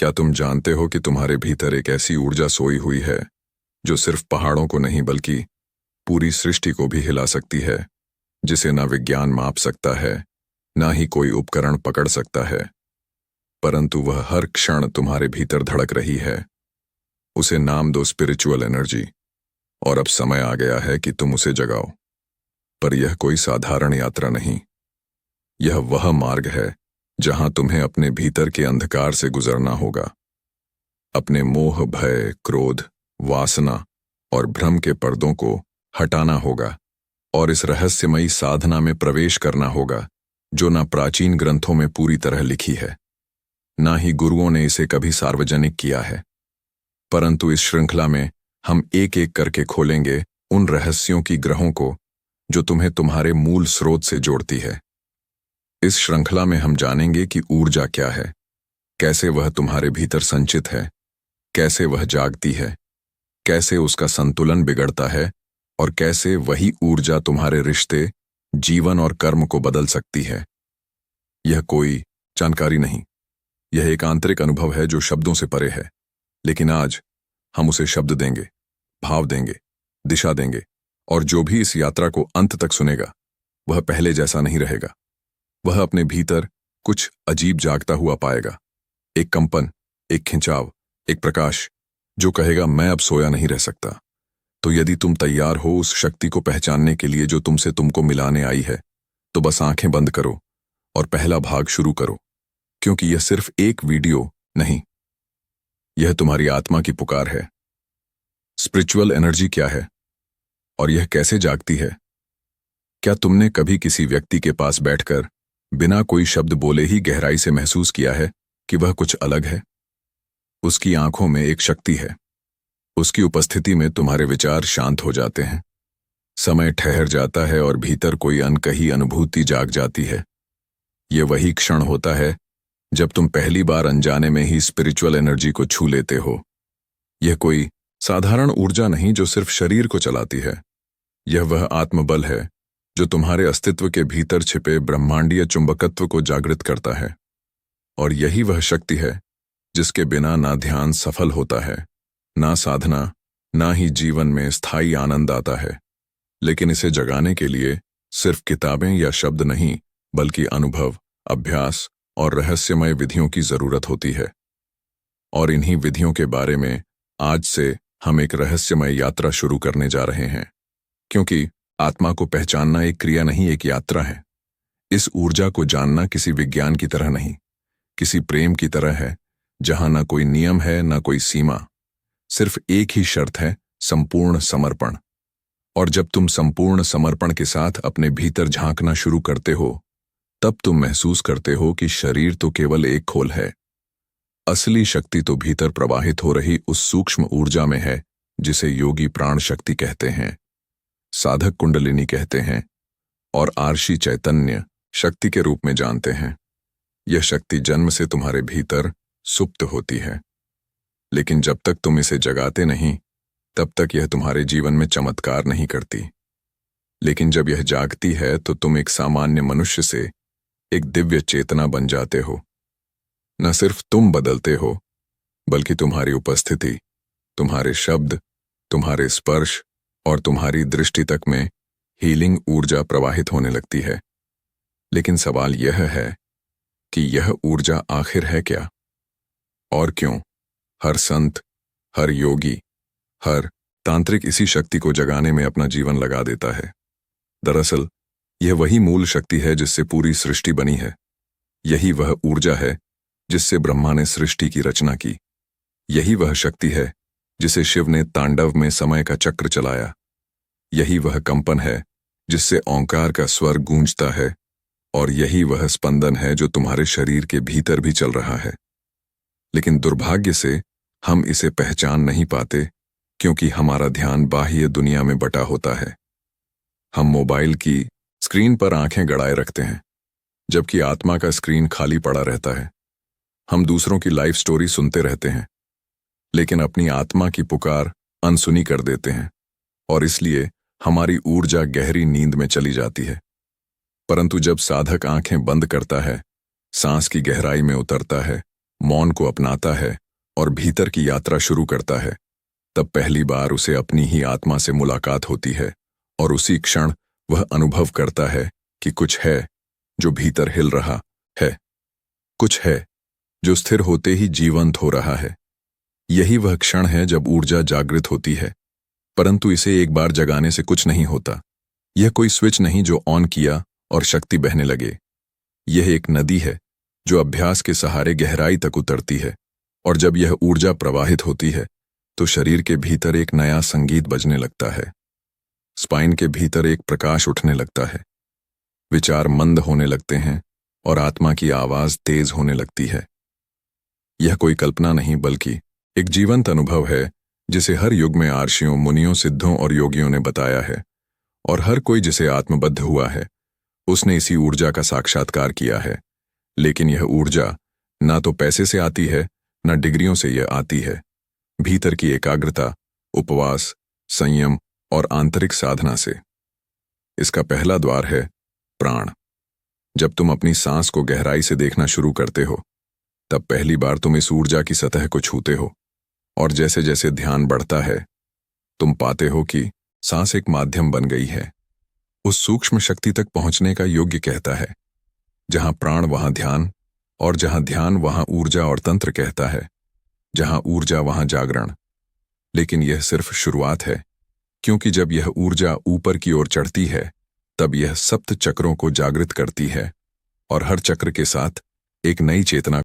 क्या तुम जानते हो कि तुम्हारे भीतर एक ऐसी ऊर्जा सोई हुई है जो सिर्फ पहाड़ों को नहीं बल्कि पूरी सृष्टि को भी हिला सकती है, जिसे ना विज्ञान माप सकता है, ना ही कोई उपकरण पकड़ सकता है, परंतु वह हर क्षण तुम्हारे भीतर धड़क रही है। उसे नाम दो स्पिरिचुअल एनर्जी, और अब समय आ गया है कि तुम उसे जगाओ। पर यह कोई साधारण यात्रा नहीं, यह वह मार्ग है जहां तुम्हें अपने भीतर के अंधकार से गुजरना होगा, अपने मोह, भय, क्रोध, वासना और भ्रम के पर्दों को हटाना होगा और इस रहस्यमयी साधना में प्रवेश करना होगा जो ना प्राचीन ग्रंथों में पूरी तरह लिखी है, ना ही गुरुओं ने इसे कभी सार्वजनिक किया है। परंतु इस श्रृंखला में हम एक एक करके खोलेंगे उन रहस्यों की ग्रहों को जो तुम्हें तुम्हारे मूल स्रोत से जोड़ती है। इस श्रृंखला में हम जानेंगे कि ऊर्जा क्या है, कैसे वह तुम्हारे भीतर संचित है, कैसे वह जागती है, कैसे उसका संतुलन बिगड़ता है और कैसे वही ऊर्जा तुम्हारे रिश्ते, जीवन और कर्म को बदल सकती है। यह कोई जानकारी नहीं, यह एक आंतरिक अनुभव है जो शब्दों से परे है, लेकिन आज हम उसे शब्द देंगे, भाव देंगे, दिशा देंगे, और जो भी इस यात्रा को अंत तक सुनेगा वह पहले जैसा नहीं रहेगा। वह अपने भीतर कुछ अजीब जागता हुआ पाएगा, एक कंपन, एक खिंचाव, एक प्रकाश जो कहेगा मैं अब सोया नहीं रह सकता। तो यदि तुम तैयार हो उस शक्ति को पहचानने के लिए जो तुमसे तुमको मिलाने आई है, तो बस आंखें बंद करो और पहला भाग शुरू करो, क्योंकि यह सिर्फ एक वीडियो नहीं, यह तुम्हारी आत्मा की पुकार है। स्पिरिचुअल एनर्जी क्या है और यह कैसे जागती है? क्या तुमने कभी किसी व्यक्ति के पास बैठकर बिना कोई शब्द बोले ही गहराई से महसूस किया है कि वह कुछ अलग है? उसकी आंखों में एक शक्ति है, उसकी उपस्थिति में तुम्हारे विचार शांत हो जाते हैं, समय ठहर जाता है और भीतर कोई अनकही अनुभूति जाग जाती है। यह वही क्षण होता है जब तुम पहली बार अनजाने में ही स्पिरिचुअल एनर्जी को छू लेते हो। यह कोई साधारण ऊर्जा नहीं जो सिर्फ शरीर को चलाती है, यह वह आत्मबल है जो तुम्हारे अस्तित्व के भीतर छिपे ब्रह्मांडीय चुंबकत्व को जागृत करता है। और यही वह शक्ति है जिसके बिना ना ध्यान सफल होता है, ना साधना, ना ही जीवन में स्थायी आनंद आता है। लेकिन इसे जगाने के लिए सिर्फ किताबें या शब्द नहीं, बल्कि अनुभव, अभ्यास और रहस्यमय विधियों की जरूरत होती है। और इन्हीं विधियों के बारे में आज से हम एक रहस्यमय यात्रा शुरू करने जा रहे हैं, क्योंकि आत्मा को पहचानना एक क्रिया नहीं, एक यात्रा है। इस ऊर्जा को जानना किसी विज्ञान की तरह नहीं, किसी प्रेम की तरह है, जहां ना कोई नियम है, ना कोई सीमा, सिर्फ एक ही शर्त है, संपूर्ण समर्पण। और जब तुम संपूर्ण समर्पण के साथ अपने भीतर झांकना शुरू करते हो, तब तुम महसूस करते हो कि शरीर तो केवल एक खोल है, असली शक्ति तो भीतर प्रवाहित हो रही उस सूक्ष्म ऊर्जा में है जिसे योगी प्राण शक्ति कहते हैं, साधक कुंडलिनी कहते हैं और आर्षी चैतन्य शक्ति के रूप में जानते हैं। यह शक्ति जन्म से तुम्हारे भीतर सुप्त होती है, लेकिन जब तक तुम इसे जगाते नहीं, तब तक यह तुम्हारे जीवन में चमत्कार नहीं करती। लेकिन जब यह जागती है तो तुम एक सामान्य मनुष्य से एक दिव्य चेतना बन जाते हो। न सिर्फ तुम बदलते हो, बल्कि तुम्हारी उपस्थिति, तुम्हारे शब्द, तुम्हारे स्पर्श और तुम्हारी दृष्टि तक में हीलिंग ऊर्जा प्रवाहित होने लगती है। लेकिन सवाल यह है कि यह ऊर्जा आखिर है क्या और क्यों? हर संत, हर योगी, हर तांत्रिक इसी शक्ति को जगाने में अपना जीवन लगा देता है। दरअसल यह वही मूल शक्ति है जिससे पूरी सृष्टि बनी है। यही वह ऊर्जा है जिससे ब्रह्मा ने सृष्टि की रचना की। यही वह शक्ति है जिसे शिव ने तांडव में समय का चक्र चलाया। यही वह कंपन है जिससे ओंकार का स्वर गूंजता है, और यही वह स्पंदन है जो तुम्हारे शरीर के भीतर भी चल रहा है। लेकिन दुर्भाग्य से हम इसे पहचान नहीं पाते, क्योंकि हमारा ध्यान बाह्य दुनिया में बटा होता है। हम मोबाइल की स्क्रीन पर आंखें गड़ाए रखते हैं, जबकि आत्मा का स्क्रीन खाली पड़ा रहता है। हम दूसरों की लाइफ स्टोरी सुनते रहते हैं, लेकिन अपनी आत्मा की पुकार अनसुनी कर देते हैं, और इसलिए हमारी ऊर्जा गहरी नींद में चली जाती है। परंतु जब साधक आंखें बंद करता है, सांस की गहराई में उतरता है, मौन को अपनाता है और भीतर की यात्रा शुरू करता है, तब पहली बार उसे अपनी ही आत्मा से मुलाकात होती है और उसी क्षण वह अनुभव करता है कि कुछ है जो भीतर हिल रहा है, कुछ है जो स्थिर होते ही जीवंत हो रहा है। यही वह क्षण है जब ऊर्जा जागृत होती है, परंतु इसे एक बार जगाने से कुछ नहीं होता। यह कोई स्विच नहीं जो ऑन किया और शक्ति बहने लगे। यह एक नदी है जो अभ्यास के सहारे गहराई तक उतरती है, और जब यह ऊर्जा प्रवाहित होती है तो शरीर के भीतर एक नया संगीत बजने लगता है। स्पाइन के भीतर एक प्रकाश उठने लगता है, विचार मंद होने लगते हैं और आत्मा की आवाज तेज होने लगती है। यह कोई कल्पना नहीं बल्कि एक जीवंत अनुभव है जिसे हर युग में आर्षियों, मुनियों, सिद्धों और योगियों ने बताया है, और हर कोई जिसे आत्मबद्ध हुआ है उसने इसी ऊर्जा का साक्षात्कार किया है। लेकिन यह ऊर्जा ना तो पैसे से आती है, न डिग्रियों से यह आती है। भीतर की एकाग्रता, उपवास, संयम और आंतरिक साधना से। इसका पहला द्वार है प्राण। जब तुम अपनी सांस को गहराई से देखना शुरू करते हो, तब पहली बार तुम इस ऊर्जा की सतह को छूते हो, और जैसे जैसे ध्यान बढ़ता है तुम पाते हो कि सांस एक माध्यम बन गई है, उस सूक्ष्म शक्ति तक पहुंचने का योग्य कहता है। जहां प्राण वहां ध्यान, और जहां ध्यान वहां ऊर्जा और तंत्र कहता है। जहां ऊर्जा वहां जागरण। लेकिन यह सिर्फ शुरुआत है, क्योंकि जब यह ऊर्जा ऊपर की ओर चढ़ती है तब यह सप्त चक्रों को जागृत करती है, और हर चक्र के साथ एक नई चेतना